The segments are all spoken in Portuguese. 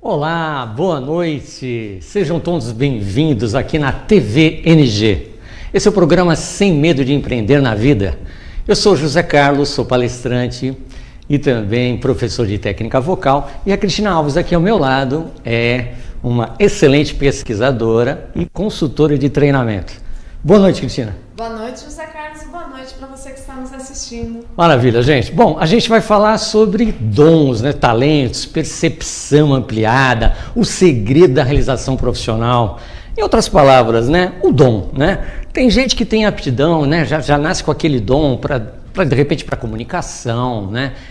Olá, boa noite, sejam todos bem-vindos aqui na TV NG. Esse é o programa Sem Medo de Empreender na Vida. Eu sou José Carlos, sou palestrante e também professor de técnica vocal, e a Cristina Alves aqui ao meu lado é uma excelente pesquisadora e consultora de treinamento. Boa noite, Cristina. Boa noite, José Carlos, e boa noite para você que está nos assistindo. Maravilha, gente. Bom, a gente vai falar sobre dons, talentos, percepção ampliada, o segredo da realização profissional. Em outras palavras, o dom, Tem gente que tem aptidão, já nasce com aquele dom de repente para comunicação,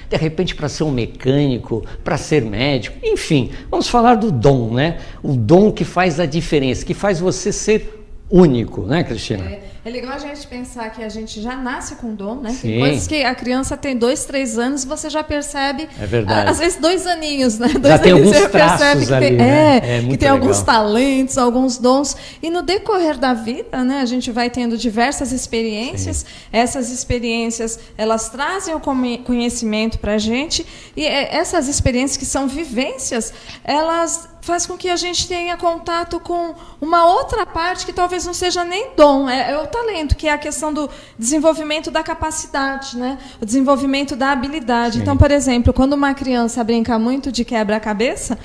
de repente para ser um mecânico, para ser médico, enfim, vamos falar do dom, O dom que faz a diferença, que faz você ser único, Cristina? É legal a gente pensar que a gente já nasce com dom, Sim. Tem coisas que a criança tem 2, 3 anos, você já percebe. É verdade. Às vezes 2 aninhos, Já tem alguns traços ali, que tem alguns talentos, alguns dons. E no decorrer da vida, a gente vai tendo diversas experiências. Sim. Essas experiências, elas trazem o conhecimento para a gente. E essas experiências que são vivências, elas faz com que a gente tenha contato com uma outra parte que talvez não seja nem dom, é o talento, que é a questão do desenvolvimento da capacidade, o desenvolvimento da habilidade. Sim. Então, por exemplo, quando uma criança brinca muito de quebra-cabeça,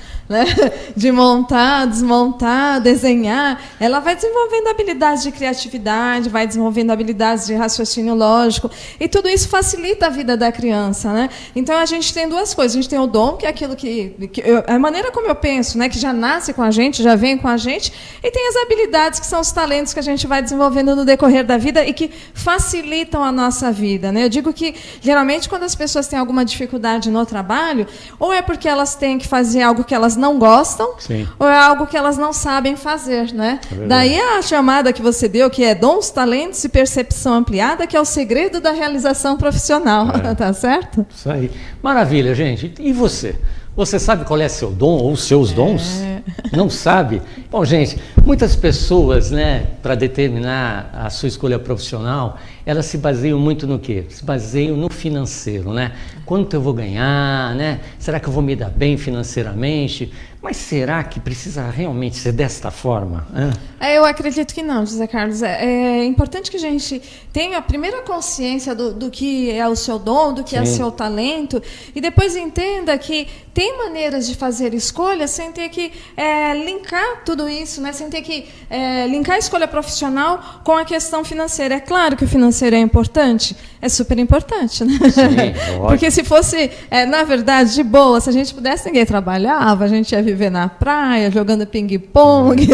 de montar, desmontar, desenhar, ela vai desenvolvendo habilidades de criatividade, vai desenvolvendo habilidades de raciocínio lógico, e tudo isso facilita a vida da criança. Então, a gente tem duas coisas. A gente tem o dom, que é aquilo a maneira como eu penso, que já nasce com a gente, já vem com a gente, e tem as habilidades, que são os talentos que a gente vai desenvolvendo no decorrer da vida e que facilitam a nossa vida. Eu digo que, geralmente, quando as pessoas têm alguma dificuldade no trabalho, ou é porque elas têm que fazer algo que elas não gostam, Sim. ou é algo que elas não sabem fazer. Daí a chamada que você deu, que é dons, talentos e percepção ampliada, que é o segredo da realização profissional. Tá certo? Isso aí. Maravilha, gente. E você? Você sabe qual é seu dom ou seus dons? Não sabe? Bom, gente, muitas pessoas, para determinar a sua escolha profissional, elas se baseiam muito no quê? Se baseiam no financeiro, Quanto eu vou ganhar, Será que eu vou me dar bem financeiramente? Mas será que precisa realmente ser desta forma? Eu acredito que não, José Carlos. É importante que a gente tenha a primeira consciência do que é o seu dom, do que é o seu talento, e depois entenda que tem maneiras de fazer escolhas sem ter que linkar tudo isso, sem ter que linkar a escolha profissional com a questão financeira. É claro que o financeiro é importante, é super importante, Sim, porque se fosse, na verdade, de boa, se a gente pudesse, ninguém trabalhava, a gente ia viver na praia, jogando ping-pong,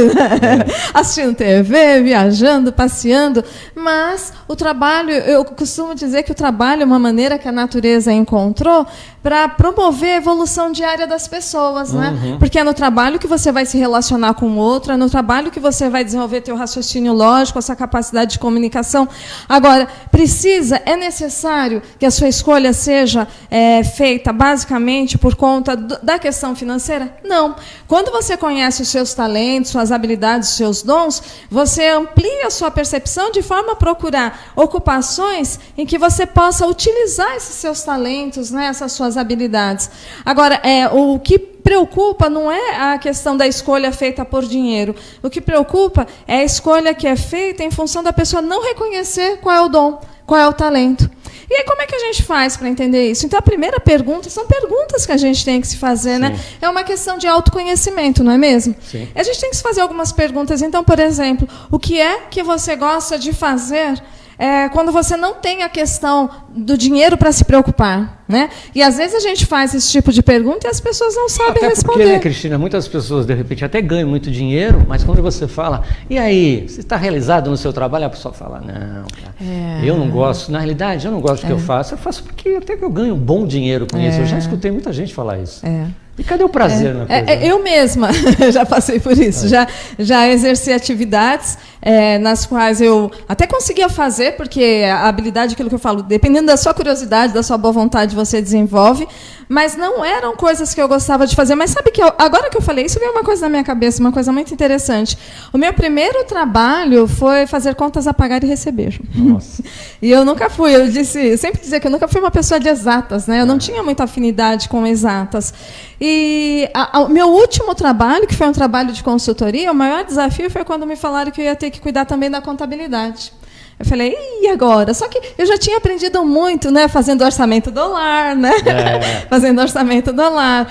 assistindo TV, viajando, passeando. Mas o trabalho, eu costumo dizer que o trabalho é uma maneira que a natureza encontrou para promover a evolução diária das pessoas, Porque é no trabalho que você vai se relacionar com o outro, é no trabalho que você vai desenvolver teu raciocínio lógico, essa capacidade de comunicação. Agora, é necessário que a sua escolha seja feita basicamente por conta da questão financeira? Não. Quando você conhece os seus talentos, suas habilidades, os seus dons, você amplia a sua percepção de forma a procurar ocupações em que você possa utilizar esses seus talentos, essas suas habilidades. Agora, o que preocupa não é a questão da escolha feita por dinheiro. O que preocupa é a escolha que é feita em função da pessoa não reconhecer qual é o dom, qual é o talento. E aí, como é que a gente faz para entender isso? Então, a primeira pergunta, são perguntas que a gente tem que se fazer, É uma questão de autoconhecimento, não é mesmo? Sim. A gente tem que se fazer algumas perguntas. Então, por exemplo, o que é que você gosta de fazer quando você não tem a questão do dinheiro para se preocupar, E às vezes a gente faz esse tipo de pergunta e as pessoas não sabem responder. Porque, Cristina, muitas pessoas de repente até ganham muito dinheiro, mas quando você fala, e aí, você está realizado no seu trabalho? A pessoa fala, não, cara, eu não gosto, na realidade eu não gosto do que eu faço porque até que eu ganho bom dinheiro com isso. Eu já escutei muita gente falar isso. E cadê o prazer na coisa? Eu mesma já passei por isso. Já exerci atividades nas quais eu até conseguia fazer, porque a habilidade, aquilo que eu falo, dependendo da sua curiosidade, da sua boa vontade, você desenvolve, mas não eram coisas que eu gostava de fazer. Mas sabe que agora que eu falei isso, veio uma coisa na minha cabeça, uma coisa muito interessante. O meu primeiro trabalho foi fazer contas a pagar e receber. Nossa. E eu nunca fui, eu sempre dizia que eu nunca fui uma pessoa de exatas, Eu não tinha muita afinidade com exatas. E o meu último trabalho, que foi um trabalho de consultoria, o maior desafio foi quando me falaram que eu ia ter que cuidar também da contabilidade. Eu falei, e agora? Só que eu já tinha aprendido muito, né? Fazendo orçamento do lar, né? Fazendo orçamento do lar,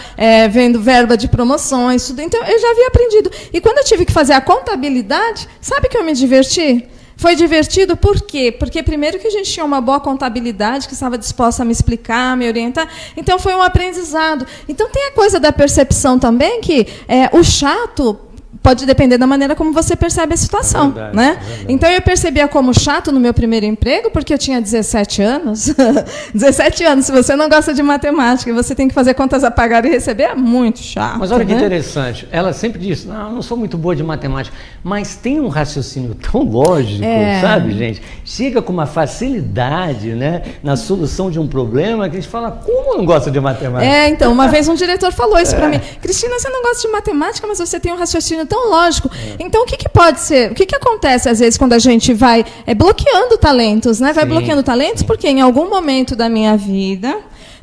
vendo verba de promoções, tudo. Então, eu já havia aprendido. E quando eu tive que fazer a contabilidade, sabe que eu me diverti? Foi divertido por quê? Porque, primeiro, que a gente tinha uma boa contabilidade que estava disposta a me explicar, me orientar. Então, foi um aprendizado. Então, tem a coisa da percepção também, que o chato pode depender da maneira como você percebe a situação. Verdade, né? verdade. Então, eu percebia como chato no meu primeiro emprego, porque eu tinha 17 anos. 17 anos, se você não gosta de matemática e você tem que fazer contas a pagar e receber, é muito chato. Mas olha que né? interessante, ela sempre disse, não, eu não sou muito boa de matemática, mas tem um raciocínio tão lógico, sabe, gente? Chega com uma facilidade, né, na solução de um problema que a gente fala, como não gosta de matemática? Então, uma vez um diretor falou isso para mim. Cristina, você não gosta de matemática, mas você tem um raciocínio tão lógico. Então, o que pode ser? O que acontece, às vezes, quando a gente vai bloqueando talentos, né? Vai bloqueando talentos porque, em algum momento da minha vida,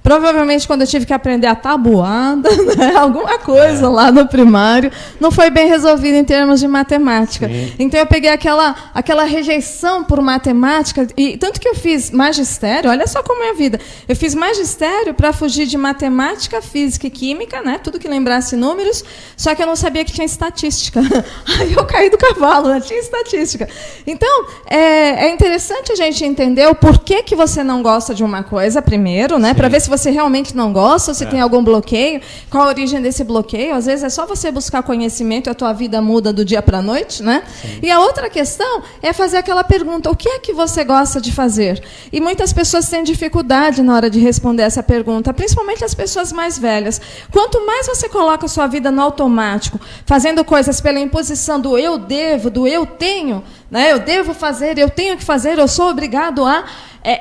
provavelmente quando eu tive que aprender a tabuada, né? Alguma coisa lá no primário, não foi bem resolvida em termos de matemática. Sim. Então, eu peguei aquela rejeição por matemática, e tanto que eu fiz magistério, olha só como é a vida. Eu fiz magistério para fugir de matemática, física e química, né? Tudo que lembrasse números, só que eu não sabia que tinha estatística. Aí eu caí do cavalo, né? Tinha estatística. Então, é interessante a gente entender o porquê que você não gosta de uma coisa, primeiro, né? Para ver se você realmente não gosta, ou se tem algum bloqueio, qual a origem desse bloqueio. Às vezes é só você buscar conhecimento e a tua vida muda do dia para a noite, né? E a outra questão é fazer aquela pergunta, o que é que você gosta de fazer? E muitas pessoas têm dificuldade na hora de responder essa pergunta, principalmente as pessoas mais velhas. Quanto mais você coloca a sua vida no automático, fazendo coisas pela imposição do eu devo, do eu tenho, né? Eu devo fazer, eu tenho que fazer, eu sou obrigado a...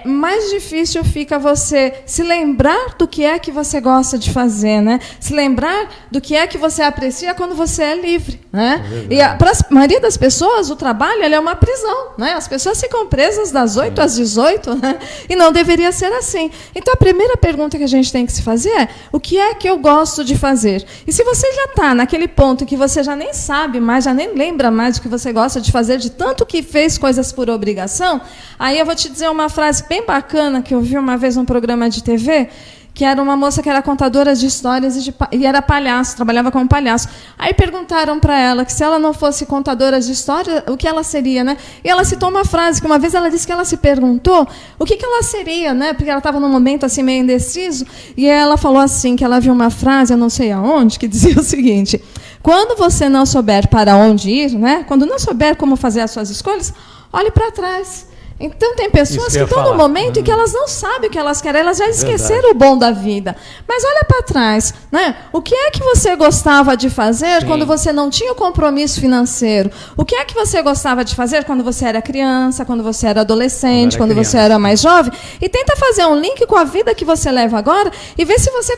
mais difícil fica você se lembrar do que é que você gosta de fazer, né? Se lembrar do que é que você aprecia quando você é livre, né? E para a maioria das pessoas, o trabalho ele é uma prisão, né? As pessoas ficam presas das 8 às 18, né? E não deveria ser assim. Então, a primeira pergunta que a gente tem que se fazer é, o que é que eu gosto de fazer? E se você já está naquele ponto que você já nem sabe mais, já nem lembra mais do que você gosta de fazer, de tanto que fez coisas por obrigação, aí eu vou te dizer uma frase bem bacana que eu vi uma vez num programa de TV, que era uma moça que era contadora de histórias e era palhaço, trabalhava como palhaço. Aí perguntaram para ela que se ela não fosse contadora de história, o que ela seria, né? E ela citou uma frase que uma vez ela disse que ela se perguntou o que ela seria, né? Porque ela estava num momento assim meio indeciso, e ela falou assim, que ela viu uma frase, eu não sei aonde, que dizia o seguinte: quando você não souber para onde ir, né? Quando não souber como fazer as suas escolhas, olhe para trás. Então, tem pessoas que estão no momento em que elas não sabem o que elas querem, elas já esqueceram o bom da vida. Mas olha para trás, né? O que é que você gostava de fazer quando você não tinha o compromisso financeiro? O que é que você gostava de fazer quando você era criança, quando você era adolescente, quando você era mais jovem? E tenta fazer um link com a vida que você leva agora e ver se você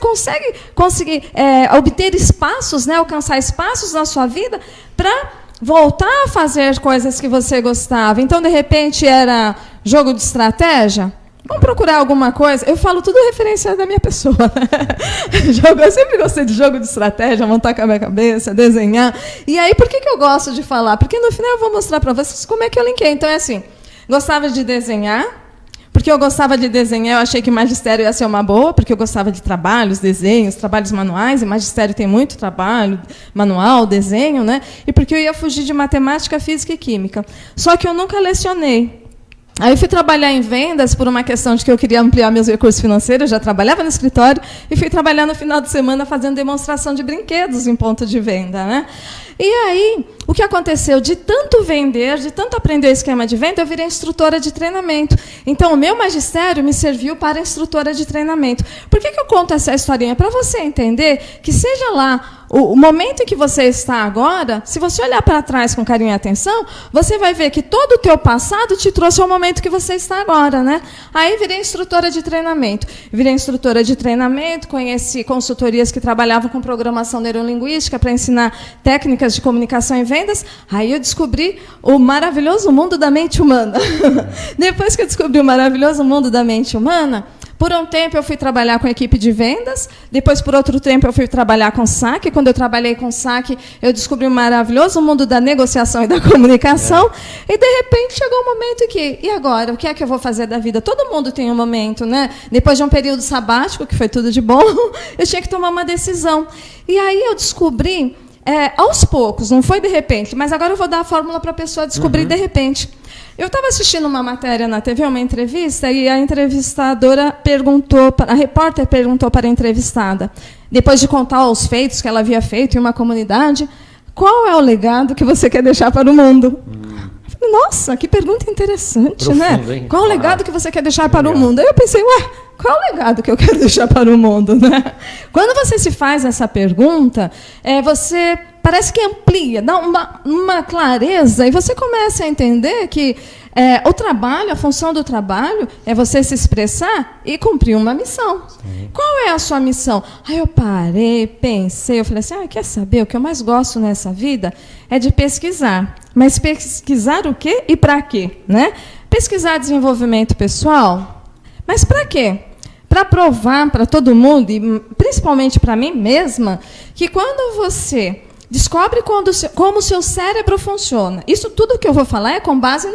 conseguir obter espaços, né? Alcançar espaços na sua vida para voltar a fazer coisas que você gostava. Então, de repente, era jogo de estratégia? Vamos procurar alguma coisa. Eu falo tudo referência da minha pessoa. Eu sempre gostei de jogo de estratégia, montar com a minha cabeça, desenhar. E aí, por que eu gosto de falar? Porque no final eu vou mostrar para vocês como é que eu linkei. Então, é assim, gostava de desenhar. Porque eu gostava de desenhar, eu achei que magistério ia ser uma boa, porque eu gostava de trabalhos, desenhos, trabalhos manuais, e magistério tem muito trabalho, manual, desenho, né? E porque eu ia fugir de matemática, física e química. Só que eu nunca lecionei. Aí eu fui trabalhar em vendas por uma questão de que eu queria ampliar meus recursos financeiros, eu já trabalhava no escritório, e fui trabalhar no final de semana fazendo demonstração de brinquedos em ponto de venda, né? E aí, o que aconteceu? De tanto vender, de tanto aprender esquema de venda, eu virei instrutora de treinamento. Então, o meu magistério me serviu para instrutora de treinamento. Por que eu conto essa historinha? Para você entender que, seja lá o momento em que você está agora, se você olhar para trás com carinho e atenção, você vai ver que todo o teu passado te trouxe ao momento que você está agora, né? Aí virei instrutora de treinamento. Virei instrutora de treinamento, conheci consultorias que trabalhavam com programação neurolinguística para ensinar técnicas de comunicação e vendas. Aí eu descobri o maravilhoso mundo da mente humana. Depois que eu descobri o maravilhoso mundo da mente humana, Por um tempo eu fui trabalhar com equipe de vendas, depois por outro tempo eu fui trabalhar com saque. Quando eu trabalhei com saque, eu descobri o maravilhoso mundo da negociação e da comunicação. E de repente chegou um momento que, e agora? O que é que eu vou fazer da vida? Todo mundo tem um momento, né? Depois de um período sabático, que foi tudo de bom, eu tinha que tomar uma decisão. E aí eu descobri, aos poucos, não foi de repente, mas agora eu vou dar a fórmula para a pessoa descobrir de repente. Eu estava assistindo uma matéria na TV, uma entrevista, e a entrevistadora perguntou, a repórter perguntou para a entrevistada, depois de contar os feitos que ela havia feito em uma comunidade, qual é o legado que você quer deixar para o mundo? Eu falei, nossa, que pergunta interessante, profundo, né? Hein? Qual o legado que você quer deixar para o mundo? Aí eu pensei, qual é o legado que eu quero deixar para o mundo, né? Quando você se faz essa pergunta, você parece que amplia, dá uma clareza, e você começa a entender que o trabalho, a função do trabalho é você se expressar e cumprir uma missão. Sim. Qual é a sua missão? Aí eu parei, pensei, eu falei assim, quer saber, o que eu mais gosto nessa vida é de pesquisar. Mas pesquisar o quê e para quê? Né? Pesquisar desenvolvimento pessoal, mas para quê? Para provar para todo mundo, e principalmente para mim mesma, que quando você descobre como o seu cérebro funciona. Isso tudo que eu vou falar é com base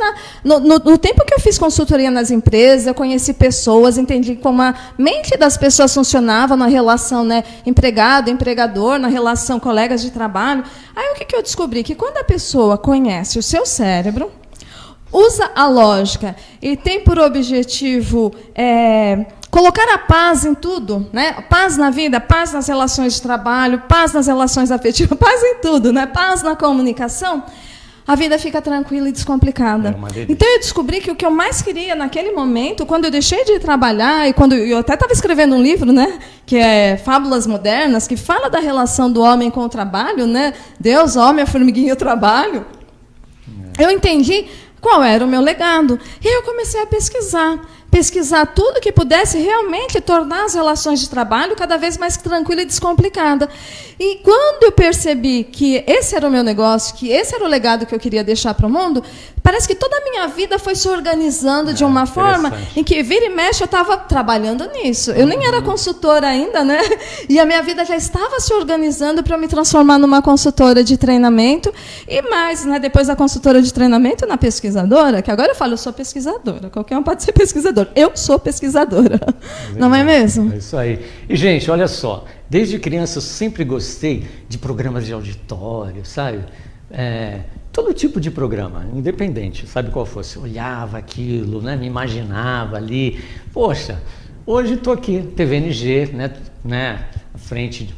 no tempo que eu fiz consultoria nas empresas, eu conheci pessoas, entendi como a mente das pessoas funcionava na relação, né, empregado, empregador, na relação colegas de trabalho. Aí o que eu descobri? Que quando a pessoa conhece o seu cérebro, usa a lógica e tem por objetivo colocar a paz em tudo, né? Paz na vida, paz nas relações de trabalho, paz nas relações afetivas, paz em tudo, né? Paz na comunicação, a vida fica tranquila e descomplicada. Então eu descobri que o que eu mais queria naquele momento, quando eu deixei de trabalhar, e quando eu até estava escrevendo um livro, né, que é Fábulas Modernas, que fala da relação do homem com o trabalho, né? Deus, homem, a formiguinha e o trabalho. Eu entendi qual era o meu legado. E aí eu comecei a pesquisar tudo que pudesse realmente tornar as relações de trabalho cada vez mais tranquila e descomplicada. E quando eu percebi que esse era o meu negócio, que esse era o legado que eu queria deixar para o mundo, parece que toda a minha vida foi se organizando de uma forma em que, vira e mexe, eu estava trabalhando nisso. Eu nem era consultora ainda, né? E a minha vida já estava se organizando para me transformar numa consultora de treinamento. E mais, né, depois da consultora de treinamento, na pesquisadora, que agora eu falo, eu sou pesquisadora. Qualquer um pode ser pesquisador. Eu sou pesquisadora. Não é mesmo? É isso aí. E, gente, olha só. Desde criança eu sempre gostei de programas de auditório, sabe? Todo tipo de programa, independente, sabe qual fosse. Eu olhava aquilo, né? Me imaginava ali. Poxa, hoje estou aqui, TVNG, né? À frente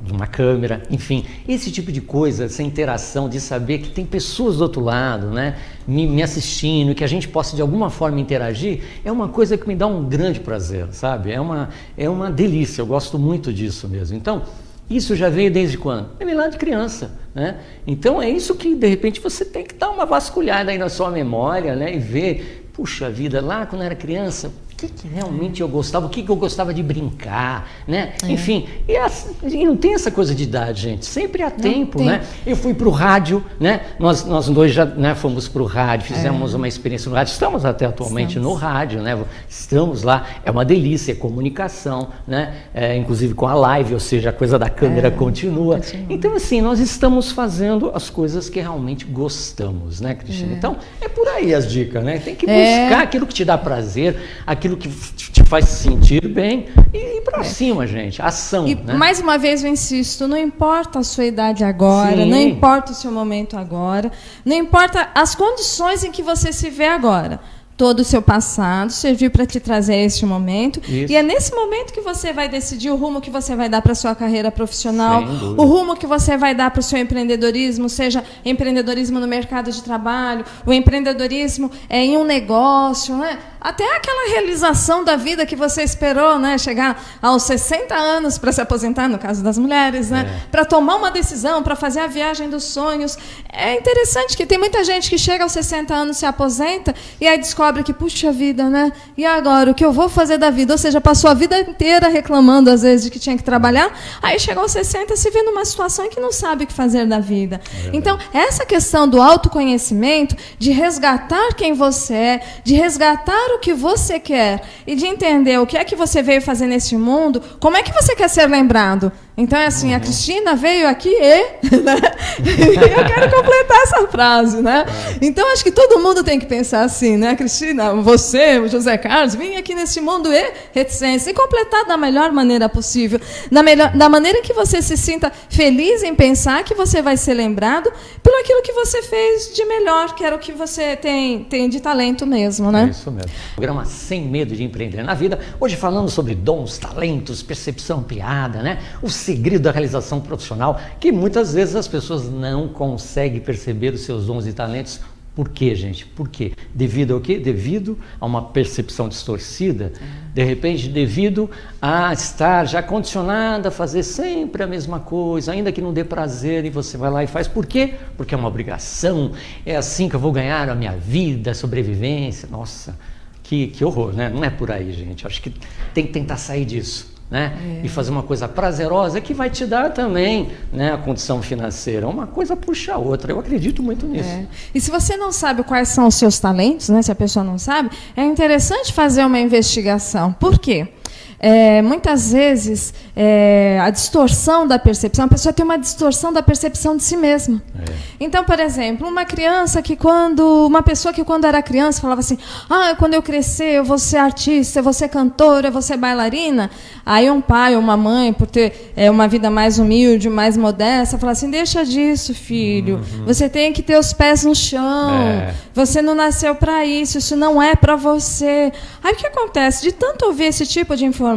de uma câmera, enfim, esse tipo de coisa, essa interação, de saber que tem pessoas do outro lado, né, me assistindo, que a gente possa de alguma forma interagir, é uma coisa que me dá um grande prazer, sabe? É uma delícia, eu gosto muito disso mesmo. Então, isso já veio desde quando? Veio lá de criança, né? Então é isso que de repente você tem que dar uma vasculhada aí na sua memória, né, e ver, puxa vida, lá quando eu era criança, o que realmente eu gostava, o que eu gostava de brincar, né? Enfim, e não tem essa coisa de idade, gente, sempre há tempo, né? Eu fui para o rádio, né? Nós dois já, né, fomos para o rádio, fizemos uma experiência no rádio, estamos até atualmente no rádio, né? Estamos lá, é uma delícia, é comunicação, né? Inclusive com a live, ou seja, a coisa da câmera continua. Então, assim, nós estamos fazendo as coisas que realmente gostamos, né, Cristina? Então, é por aí as dicas, né? Tem que buscar aquilo que te dá prazer, aquilo que te faz sentir bem e ir para cima, gente. Ação, né? Mais uma vez eu insisto, não importa a sua idade agora, não importa o seu momento agora, não importa as condições em que você se vê agora. Todo o seu passado serviu para te trazer este momento. Isso. E é nesse momento que você vai decidir o rumo que você vai dar para a sua carreira profissional, o rumo que você vai dar para o seu empreendedorismo, seja empreendedorismo no mercado de trabalho, o empreendedorismo em um negócio, né? Até aquela realização da vida que você esperou, né? Chegar aos 60 anos para se aposentar, no caso das mulheres, né? Para tomar uma decisão, para fazer a viagem dos sonhos. É interessante que tem muita gente que chega aos 60 anos, se aposenta e aí descobre que, puxa vida, né? E agora, o que eu vou fazer da vida? Ou seja, passou a vida inteira reclamando, às vezes, de que tinha que trabalhar, aí chegou aos 60 e se vê numa situação em que não sabe o que fazer da vida. Então, essa questão do autoconhecimento, de resgatar quem você é, de resgatar o que você quer e de entender o que é que você veio fazer nesse mundo, como é que você quer ser lembrado? Então, é assim, a Cristina veio aqui né? E eu quero completar essa frase, né? Então, acho que todo mundo tem que pensar assim, né? Cristina, você, o José Carlos, vim aqui nesse mundo reticência e completar da melhor maneira possível, da maneira que você se sinta feliz em pensar que você vai ser lembrado pelo aquilo que você fez de melhor, que era o que você tem de talento mesmo, né? É isso mesmo. Programa Sem Medo de Empreender na Vida. Hoje falando sobre dons, talentos, percepção ampliada, né? O segredo da realização profissional, que muitas vezes as pessoas não conseguem perceber os seus dons e talentos. Por quê, gente? Por quê? Devido ao quê? Devido a uma percepção distorcida, de repente, devido a estar já condicionada a fazer sempre a mesma coisa, ainda que não dê prazer, e você vai lá e faz. Por quê? Porque é uma obrigação, é assim que eu vou ganhar a minha vida, a sobrevivência. Nossa, que horror, né? Não é por aí, gente. Acho que tem que tentar sair disso. Né? E fazer uma coisa prazerosa que vai te dar também, né, a condição financeira. Uma coisa puxa a outra. Eu acredito muito nisso. E se você não sabe quais são os seus talentos, né, se a pessoa não sabe, é interessante fazer uma investigação. Por quê? Muitas vezes a distorção da percepção, a pessoa tem uma distorção da percepção de si mesma. Então, por exemplo, uma pessoa que quando era criança falava assim, quando eu crescer eu vou ser artista, eu vou ser cantora, eu vou ser bailarina. Aí um pai ou uma mãe, por ter uma vida mais humilde, mais modesta, fala assim, deixa disso, filho, você tem que ter os pés no chão, você não nasceu para isso não é para você. Aí o que acontece? De tanto ouvir esse tipo de informação,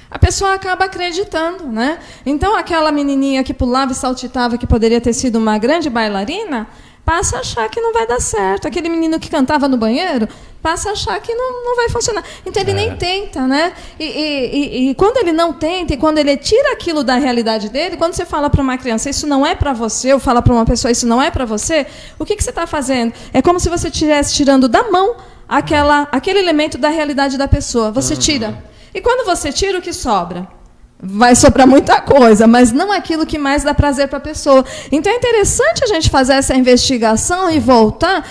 a pessoa acaba acreditando, né? Então, aquela menininha que pulava e saltitava, que poderia ter sido uma grande bailarina, passa a achar que não vai dar certo. Aquele menino que cantava no banheiro, passa a achar que não vai funcionar. Então, ele nem tenta, né? E quando ele não tenta, e quando ele tira aquilo da realidade dele, quando você fala para uma criança, isso não é para você, ou fala para uma pessoa, isso não é para você, o que você está fazendo? É como se você estivesse tirando da mão aquele elemento da realidade da pessoa. Você tira. E quando você tira, o que sobra? Vai sobrar muita coisa, mas não aquilo que mais dá prazer para a pessoa. Então é interessante a gente fazer essa investigação e voltar,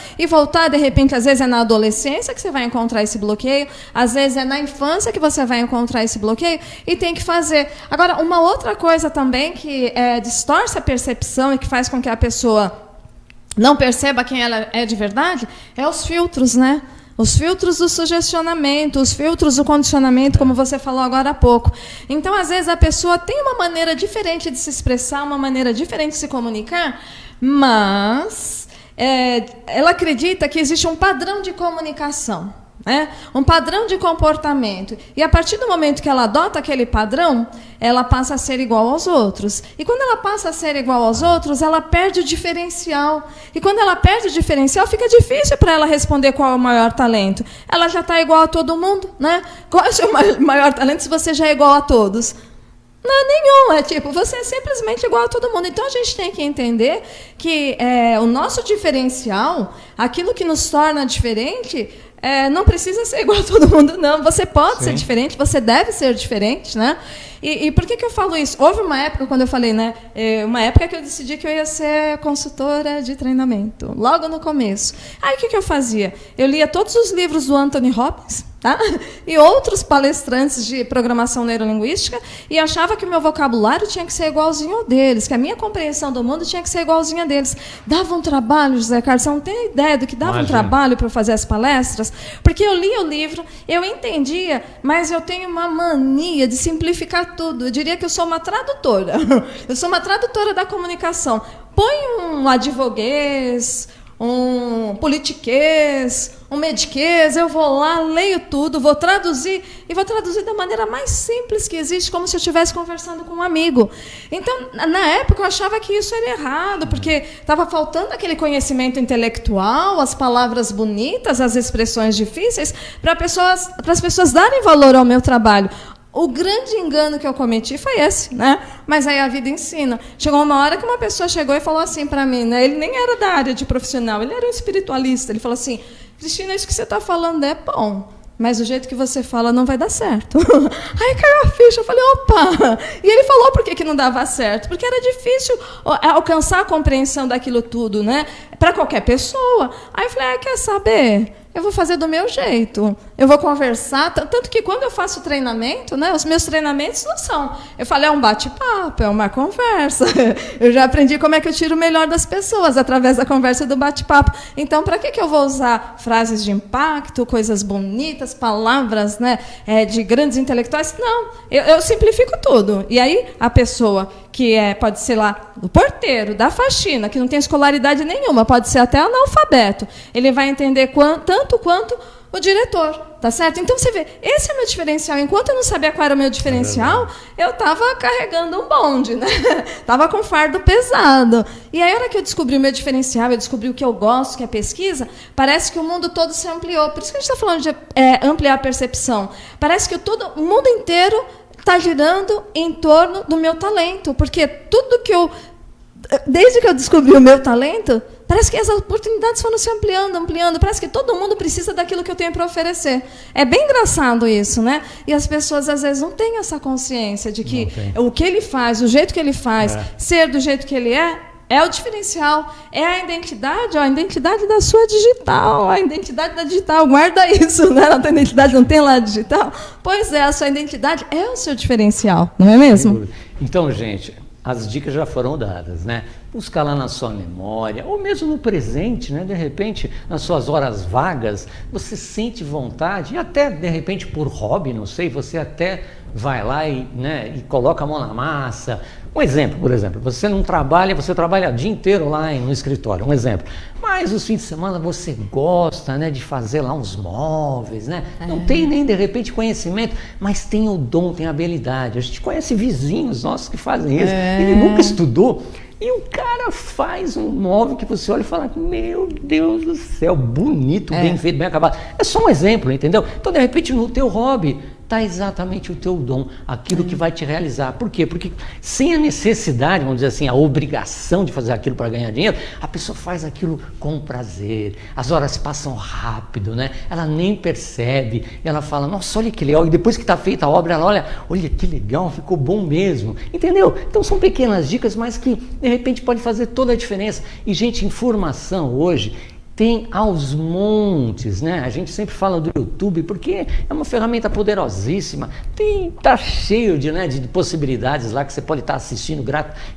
de repente, às vezes é na adolescência que você vai encontrar esse bloqueio, às vezes é na infância que você vai encontrar esse bloqueio, e tem que fazer. Agora, uma outra coisa também que distorce a percepção e que faz com que a pessoa não perceba quem ela é de verdade, é os filtros, né? Os filtros do sugestionamento, os filtros do condicionamento, como você falou agora há pouco. Então, às vezes, a pessoa tem uma maneira diferente de se expressar, uma maneira diferente de se comunicar, mas ela acredita que existe um padrão de comunicação, né? Um padrão de comportamento. E, a partir do momento que ela adota aquele padrão, ela passa a ser igual aos outros. E quando ela passa a ser igual aos outros, ela perde o diferencial. E quando ela perde o diferencial, fica difícil para ela responder qual é o maior talento. Ela já está igual a todo mundo, né? Qual é o seu maior talento se você já é igual a todos? Não é nenhum, você é simplesmente igual a todo mundo. Então, a gente tem que entender que o nosso diferencial, aquilo que nos torna diferente, não precisa ser igual a todo mundo, não. Você pode ser diferente, você deve ser diferente, né? E por que eu falo isso? Houve uma época, quando eu falei, né? Uma época que eu decidi que eu ia ser consultora de treinamento, logo no começo. Aí, o que eu fazia? Eu lia todos os livros do Anthony Robbins, tá? E outros palestrantes de programação neurolinguística, e achava que o meu vocabulário tinha que ser igualzinho ao deles, que a minha compreensão do mundo tinha que ser igualzinha deles. Dava um trabalho, José Carlos, você não tem ideia do que dava um trabalho para eu fazer as palestras? Porque eu lia o livro, eu entendia, mas eu tenho uma mania de simplificar tudo. Eu diria que eu sou uma tradutora. Eu sou uma tradutora da comunicação. Põe um advoguês, um politiquês, um mediquês, eu vou lá, leio tudo, vou traduzir, e vou traduzir da maneira mais simples que existe, como se eu estivesse conversando com um amigo. Então, na época, eu achava que isso era errado, porque estava faltando aquele conhecimento intelectual, as palavras bonitas, as expressões difíceis, para as pessoas darem valor ao meu trabalho. O grande engano que eu cometi foi esse, né? Mas aí a vida ensina. Chegou uma hora que uma pessoa chegou e falou assim para mim, né? Ele nem era da área de profissional, ele era um espiritualista. Ele falou assim, Cristina, isso que você está falando é bom, mas o jeito que você fala não vai dar certo. Aí caiu a ficha, eu falei, opa! E ele falou por que não dava certo. Porque era difícil alcançar a compreensão daquilo tudo, né? Para qualquer pessoa. Aí eu falei, quer saber? eu vou fazer do meu jeito. Eu vou conversar, tanto que quando eu faço treinamento, né, os meus treinamentos não são. Eu falo, é um bate-papo, é uma conversa. Eu já aprendi como é que eu tiro o melhor das pessoas, através da conversa e do bate-papo. Então, para que eu vou usar frases de impacto, coisas bonitas, palavras, né, de grandes intelectuais? Não, eu simplifico tudo. E aí, a pessoa que pode ser lá o porteiro, da faxina, que não tem escolaridade nenhuma, pode ser até analfabeto, ele vai entender tanto quanto o diretor, tá certo? Então, você vê, esse é o meu diferencial. Enquanto eu não sabia qual era o meu diferencial, eu estava carregando um bonde, né? Estava com fardo pesado. E aí, a hora que eu descobri o meu diferencial, eu descobri o que eu gosto, que é pesquisa, parece que o mundo todo se ampliou. Por isso que a gente está falando de ampliar a percepção. Parece que o mundo inteiro está girando em torno do meu talento, porque tudo que desde que eu descobri o meu talento, parece que as oportunidades foram se ampliando, parece que todo mundo precisa daquilo que eu tenho para oferecer. É bem engraçado isso, né? E as pessoas, às vezes, não têm essa consciência de que o que ele faz, o jeito que ele faz, ser do jeito que ele é o diferencial, é a identidade da sua digital, a identidade da digital, guarda isso, né? A tua identidade não tem lá digital? Pois é, a sua identidade é o seu diferencial, não é mesmo? Então, gente, as dicas já foram dadas, né? Buscar lá na sua memória, ou mesmo no presente, né? De repente, nas suas horas vagas, você sente vontade, e até, de repente, por hobby, não sei, você até vai lá e coloca a mão na massa. Um exemplo, por exemplo, você trabalha o dia inteiro lá no escritório, um exemplo. Mas os fins de semana você gosta, né, de fazer lá uns móveis, né? Não tem nem, de repente, conhecimento, mas tem o dom, tem a habilidade. A gente conhece vizinhos nossos que fazem isso. Ele nunca estudou. E o cara faz um móvel que você olha e fala, meu Deus do céu, bonito, bem feito, bem acabado. É só um exemplo, entendeu? Então, de repente, no teu hobby, está exatamente o teu dom, aquilo que vai te realizar. Por quê? Porque sem a necessidade, vamos dizer assim, a obrigação de fazer aquilo para ganhar dinheiro, a pessoa faz aquilo com prazer, as horas passam rápido, né? Ela nem percebe, ela fala, nossa, olha que legal, e depois que está feita a obra, ela olha que legal, ficou bom mesmo, entendeu? Então são pequenas dicas, mas que de repente pode fazer toda a diferença. E gente, informação hoje tem aos montes, né? A gente sempre fala do YouTube porque é uma ferramenta poderosíssima. Tá cheio de possibilidades lá que você pode estar assistindo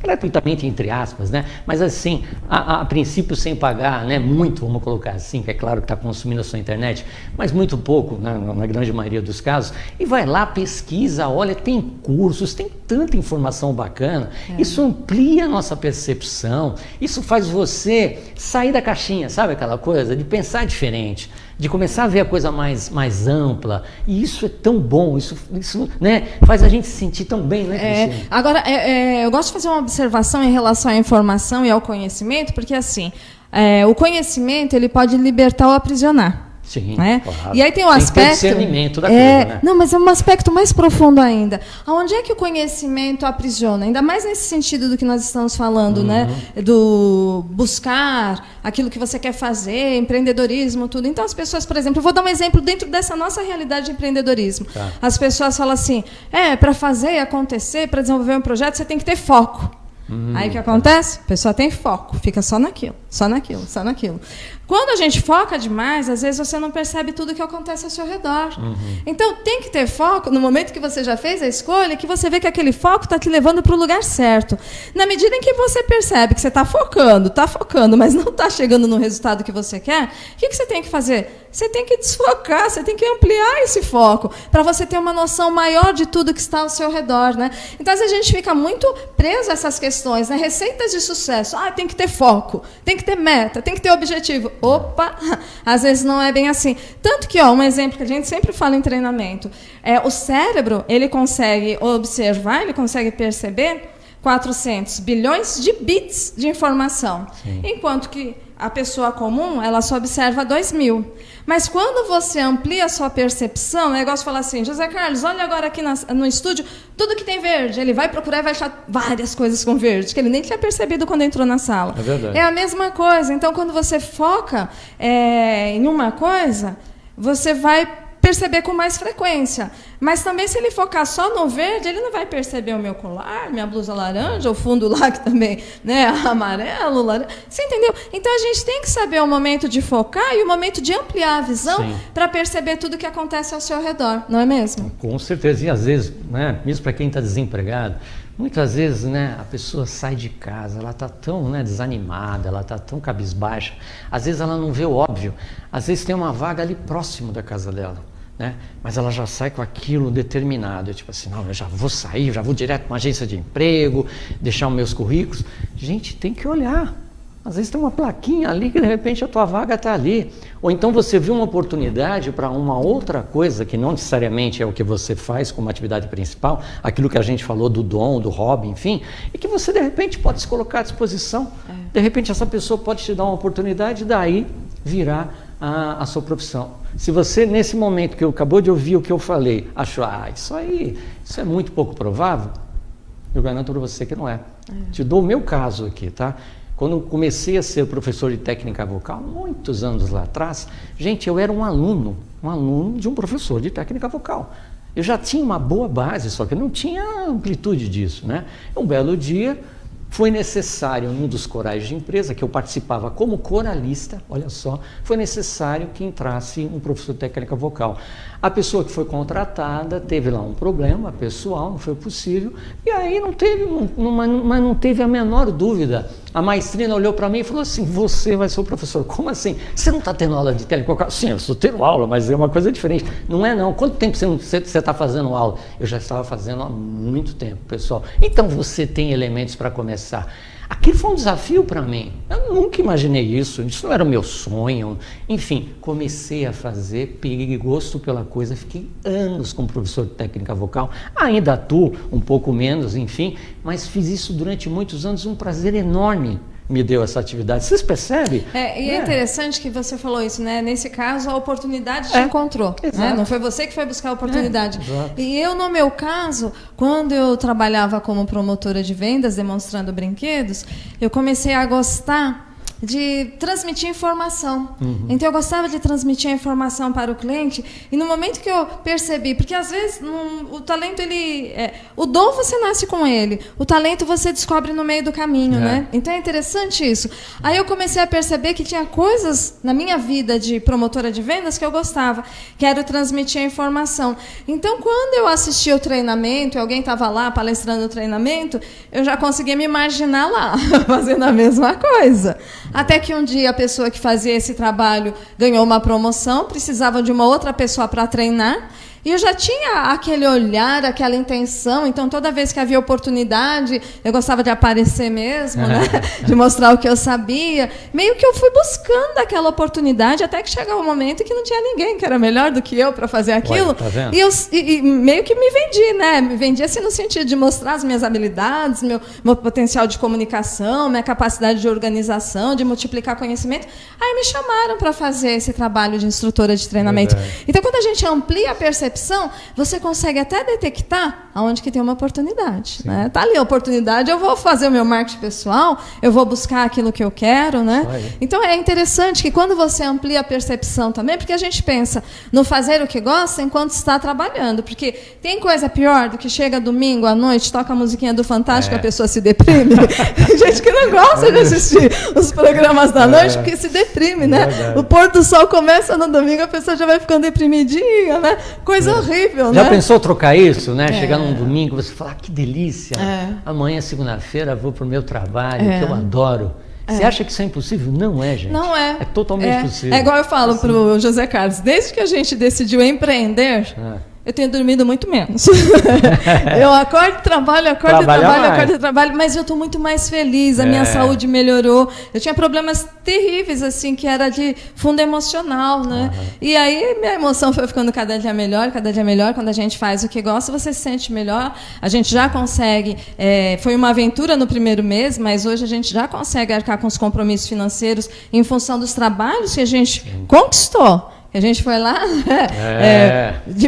gratuitamente, entre aspas, né? Mas assim, a princípio sem pagar, né? Muito, vamos colocar assim, que é claro que está consumindo a sua internet, mas muito pouco, né? Na grande maioria dos casos. E vai lá, pesquisa, olha, tem cursos, tem tanta informação bacana. Isso amplia a nossa percepção, isso faz você sair da caixinha, sabe aquela coisa de pensar diferente, de começar a ver a coisa mais ampla, e isso é tão bom, isso né, faz a gente se sentir tão bem, né? Agora, eu gosto de fazer uma observação em relação à informação e ao conhecimento, porque assim, o conhecimento ele pode libertar ou aprisionar. Sim, né? Claro. E aí tem um aspecto... discernimento da coisa, né? Não, mas é um aspecto mais profundo ainda. Onde é que o conhecimento aprisiona? Ainda mais nesse sentido do que nós estamos falando, né? Do buscar aquilo que você quer fazer, empreendedorismo, tudo. Então, as pessoas, por exemplo, eu vou dar um exemplo dentro dessa nossa realidade de empreendedorismo. Tá. As pessoas falam assim, para fazer, acontecer, para desenvolver um projeto, você tem que ter foco. Aí o que acontece? A pessoa tem foco, fica só naquilo, só naquilo, só naquilo. Quando a gente foca demais, às vezes você não percebe tudo que acontece ao seu redor. Então tem que ter foco no momento que você já fez a escolha, que você vê que aquele foco está te levando para o lugar certo. Na medida em que você percebe que você está focando, mas não está chegando no resultado que você quer, o que você tem que fazer? Você tem que desfocar, você tem que ampliar esse foco, para você ter uma noção maior de tudo que está ao seu redor, né? Então, às vezes, a gente fica muito preso a essas questões, né? Receitas de sucesso. Tem que ter foco, tem que ter meta, tem que ter objetivo. Opa! Às vezes não é bem assim. Tanto que, um exemplo que a gente sempre fala em treinamento, o cérebro, ele consegue observar, ele consegue perceber 400 bilhões de bits de informação. Sim. Enquanto que a pessoa comum, ela só observa 2.000. Mas quando você amplia a sua percepção, o negócio fala assim, José Carlos, olha agora aqui no estúdio, tudo que tem verde. Ele vai procurar e vai achar várias coisas com verde, que ele nem tinha percebido quando entrou na sala. É verdade. É a mesma coisa. Então, quando você foca em uma coisa, você vai perceber com mais frequência. Mas também, se ele focar só no verde, ele não vai perceber o meu colar, minha blusa laranja, o fundo lá que também, né, amarelo, laranja. Você entendeu? Então, a gente tem que saber o momento de focar e o momento de ampliar a visão para perceber tudo que acontece ao seu redor, não é mesmo? Com certeza. E às vezes, né, mesmo para quem está desempregado, muitas vezes, né, a pessoa sai de casa, ela está tão, né, desanimada, ela está tão cabisbaixa, às vezes ela não vê o óbvio, às vezes tem uma vaga ali próximo da casa dela, né, mas ela já sai com aquilo determinado, tipo assim, não, eu já vou sair, já vou direto para uma agência de emprego, deixar os meus currículos. Gente, tem que olhar. Às vezes tem uma plaquinha ali que de repente a tua vaga está ali. Ou então você viu uma oportunidade para uma outra coisa que não necessariamente é o que você faz como atividade principal, aquilo que a gente falou do dom, do hobby, enfim, e que você de repente pode se colocar à disposição. De repente essa pessoa pode te dar uma oportunidade e daí virar a sua profissão. Se você, nesse momento que eu acabou de ouvir o que eu falei, achou, isso é muito pouco provável, eu garanto para você que não é. Te dou o meu caso aqui, tá? Quando eu comecei a ser professor de técnica vocal, muitos anos lá atrás, gente, eu era um aluno de um professor de técnica vocal. Eu já tinha uma boa base, só que eu não tinha amplitude disso, né? Um belo dia, foi necessário, num dos corais de empresa, que eu participava como coralista, olha só, foi necessário que entrasse um professor de técnica vocal. A pessoa que foi contratada teve lá um problema pessoal, não foi possível, e aí mas não teve a menor dúvida. A maestrina olhou para mim e falou assim, você vai ser o professor. Como assim? Você não está tendo aula de técnica vocal? Sim, eu estou tendo aula, mas é uma coisa diferente. Não é não. Quanto tempo você está fazendo aula? Eu já estava fazendo há muito tempo, pessoal. Então você tem elementos para começar. Aquilo foi um desafio para mim. Eu nunca imaginei isso não era o meu sonho. Enfim, comecei a fazer, peguei gosto pela coisa, fiquei anos como professor de técnica vocal, ainda atuo um pouco menos, enfim, mas fiz isso durante muitos anos, um prazer enorme me deu essa atividade. Vocês percebem? É interessante que você falou isso, né? Nesse caso, a oportunidade te encontrou. Né? Não foi você que foi buscar a oportunidade. E eu, no meu caso, quando eu trabalhava como promotora de vendas, demonstrando brinquedos, eu comecei a gostar de transmitir informação. Então eu gostava de transmitir a informação para o cliente, e no momento que eu percebi, porque às vezes o talento, o dom você nasce com ele, o talento você descobre no meio do caminho, né? Então é interessante isso. Aí eu comecei a perceber que tinha coisas na minha vida de promotora de vendas que eu gostava, que era transmitir a informação. Então quando eu assisti o treinamento, alguém estava lá palestrando o treinamento, eu já conseguia me imaginar lá, fazendo a mesma coisa. Até que um dia a pessoa que fazia esse trabalho ganhou uma promoção, precisava de uma outra pessoa para treinar, e eu já tinha aquele olhar, aquela intenção, então toda vez que havia oportunidade, eu gostava de aparecer mesmo, né? De mostrar o que eu sabia. Meio que eu fui buscando aquela oportunidade, até que chegou um momento que não tinha ninguém que era melhor do que eu para fazer aquilo. Olha, tá vendo? E meio que me vendi, né? Me vendi assim no sentido de mostrar as minhas habilidades, meu potencial de comunicação, minha capacidade de organização, de multiplicar conhecimento. Aí me chamaram para fazer esse trabalho de instrutora de treinamento. Então, quando a gente amplia a percepção, você consegue até detectar aonde que tem uma oportunidade, né? Tá ali a oportunidade, eu vou fazer o meu marketing pessoal, eu vou buscar aquilo que eu quero, né? Então é interessante que quando você amplia a percepção também, porque a gente pensa no fazer o que gosta enquanto está trabalhando, porque tem coisa pior do que chega domingo à noite, toca a musiquinha do Fantástico, a pessoa se deprime. Tem gente que não gosta de assistir os programas da noite porque se deprime, né? O pôr do sol começa no domingo, a pessoa já vai ficando deprimidinha, né? Coisa horrível, Já né? pensou trocar isso, né? Chegar num domingo, você falar, que delícia, amanhã, segunda-feira, vou pro meu trabalho, que eu adoro. Você acha que isso é impossível? Não é, gente. Não é. É totalmente possível. É igual eu falo pro José Carlos, desde que a gente decidiu empreender, eu tenho dormido muito menos. Eu acordo, trabalho, mas eu estou muito mais feliz, a minha saúde melhorou. Eu tinha problemas terríveis, assim, que era de fundo emocional, né? E aí minha emoção foi ficando cada dia melhor. Quando a gente faz o que gosta, você se sente melhor. A gente já consegue, foi uma aventura no primeiro mês, mas hoje a gente já consegue arcar com os compromissos financeiros em função dos trabalhos que a gente conquistou. A gente foi lá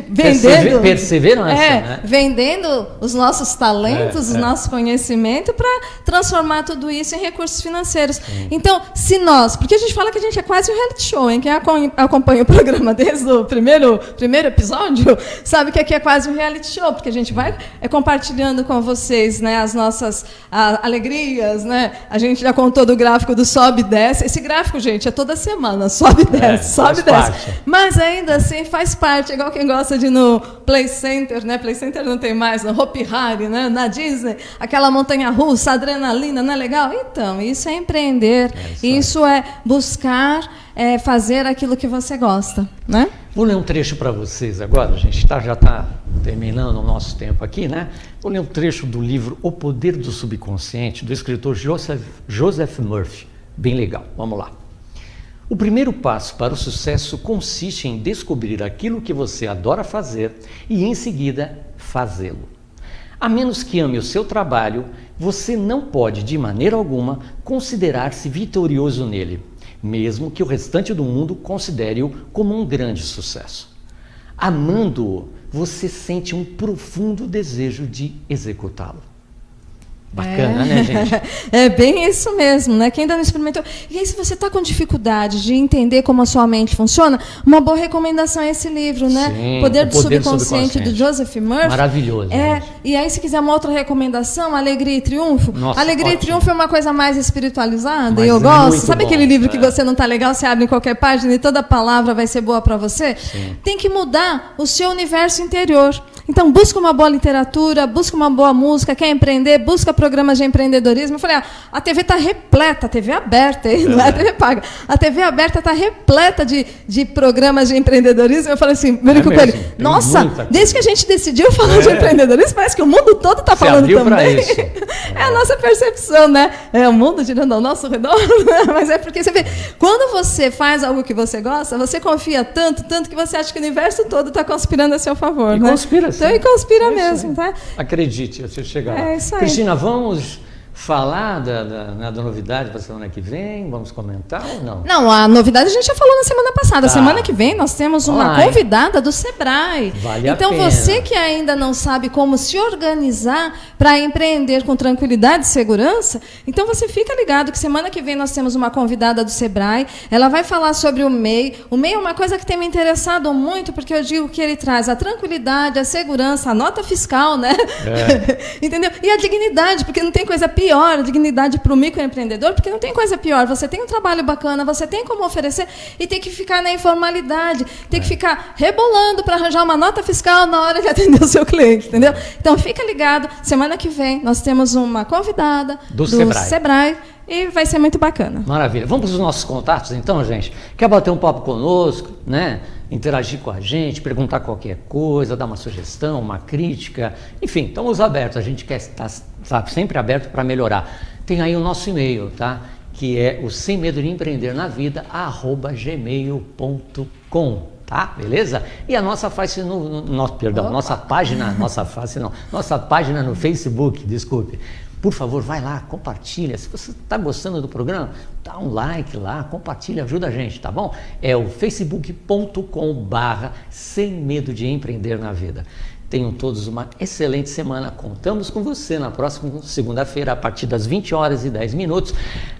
vendendo, perseverança, né? vendendo os nossos talentos, os nossos conhecimentos para transformar tudo isso em recursos financeiros. Então, se nós, porque a gente fala que a gente é quase um reality show, hein? Quem acompanha o programa desde o primeiro episódio sabe que aqui é quase um reality show, porque a gente vai compartilhando com vocês, né, as nossas alegrias, né? A gente já contou do gráfico do sobe e desce. Esse gráfico, gente, é toda semana, sobe e desce, sobe e desce. Mas ainda assim faz parte, igual quem gosta de ir no Play Center, né? Play Center não tem mais, no Hopi Hari, né? Na Disney, aquela montanha-russa, adrenalina, não é legal? Então, isso é empreender, isso é buscar fazer aquilo que você gosta, né? Vou ler um trecho para vocês agora, gente, já está terminando o nosso tempo aqui, né? Vou ler um trecho do livro O Poder do Subconsciente, do escritor Joseph Murphy. Bem legal, vamos lá. O primeiro passo para o sucesso consiste em descobrir aquilo que você adora fazer e, em seguida, fazê-lo. A menos que ame o seu trabalho, você não pode, de maneira alguma, considerar-se vitorioso nele, mesmo que o restante do mundo considere-o como um grande sucesso. Amando-o, você sente um profundo desejo de executá-lo. Bacana, né, gente? É bem isso mesmo, né? Quem ainda não experimentou. E aí, se você está com dificuldade de entender como a sua mente funciona, uma boa recomendação é esse livro, né? Sim, Poder do Subconsciente, do Joseph Murphy. Maravilhoso. E aí, se quiser uma outra recomendação, Alegria e Triunfo. Nossa, Alegria ótimo. E Triunfo é uma coisa mais espiritualizada, Mas e eu gosto. Sabe bom, aquele livro que você não está legal, você abre em qualquer página e toda palavra vai ser boa para você? Sim. Tem que mudar o seu universo interior. Então, busca uma boa literatura, busca uma boa música, quer empreender, busca programas de empreendedorismo. Eu falei, a TV está repleta, a TV aberta, não é a TV paga. A TV aberta está repleta de programas de empreendedorismo. Eu falei assim, nossa, desde que a gente decidiu falar de empreendedorismo, parece que o mundo todo está falando também. Isso. É a nossa percepção, né? É o mundo girando ao nosso redor, mas é porque você vê, quando você faz algo que você gosta, você confia tanto que você acha que o universo todo está conspirando a seu favor, né? Conspira, sim. Então, e conspira mesmo, tá? Acredite, você chegar lá. É isso aí. Cristina, vamos falar da novidade para a semana que vem? Vamos comentar ou não? Não, a novidade a gente já falou na semana passada. Tá. Semana que vem nós temos uma convidada do Sebrae. Vale a então, pena. você que ainda não sabe como se organizar para empreender com tranquilidade e segurança, então você fica ligado que semana que vem nós temos uma convidada do Sebrae. Ela vai falar sobre o MEI. O MEI é uma coisa que tem me interessado muito, porque eu digo que ele traz a tranquilidade, a segurança, a nota fiscal, né? Entendeu? E a dignidade, porque não tem coisa pior, a dignidade para o microempreendedor, porque não tem coisa pior. Você tem um trabalho bacana, você tem como oferecer e tem que ficar na informalidade, tem que ficar rebolando para arranjar uma nota fiscal na hora de atender o seu cliente, entendeu? Então fica ligado, semana que vem nós temos uma convidada do Sebrae e vai ser muito bacana. Maravilha. Vamos para os nossos contatos então, gente? Quer bater um papo conosco, né? Interagir com a gente, perguntar qualquer coisa, dar uma sugestão, uma crítica, enfim, estamos abertos, a gente quer estar sempre aberto para melhorar. Tem aí o nosso e-mail, tá? Que é o sem medo de empreender na vida @gmail.com, tá? Beleza? E a nossa face nossa página no Facebook, desculpe. Por favor, vai lá, compartilha. Se você está gostando do programa, dá um like lá, compartilha, ajuda a gente, tá bom? É o facebook.com/sem medo de empreender na vida. Tenham todos uma excelente semana. Contamos com você na próxima segunda-feira, a partir das 20h10,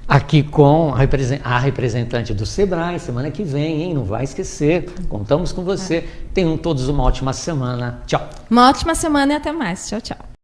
aqui com a representante do Sebrae, semana que vem, hein? Não vai esquecer. Contamos com você. Tenham todos uma ótima semana. Tchau. Uma ótima semana e até mais. Tchau, tchau.